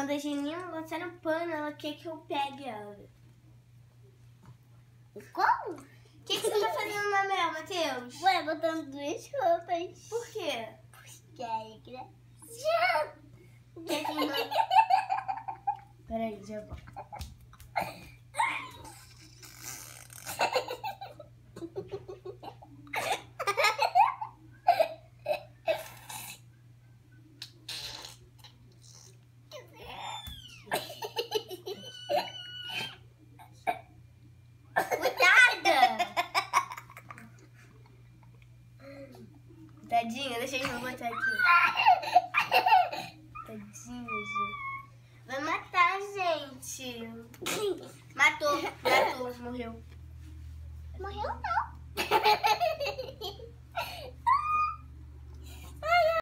Quando a Geninha botar no pano, ela quer que eu pegue ela. Como? O que você tá fazendo na Mel, Matheus? Ué, botando duas roupas. Por quê? Porque é graça. Quer que não... Peraí, já vou. Tadinha, deixa eu botar aqui. Tadinha, gente. Vai matar, gente. Matou, morreu. Morreu não.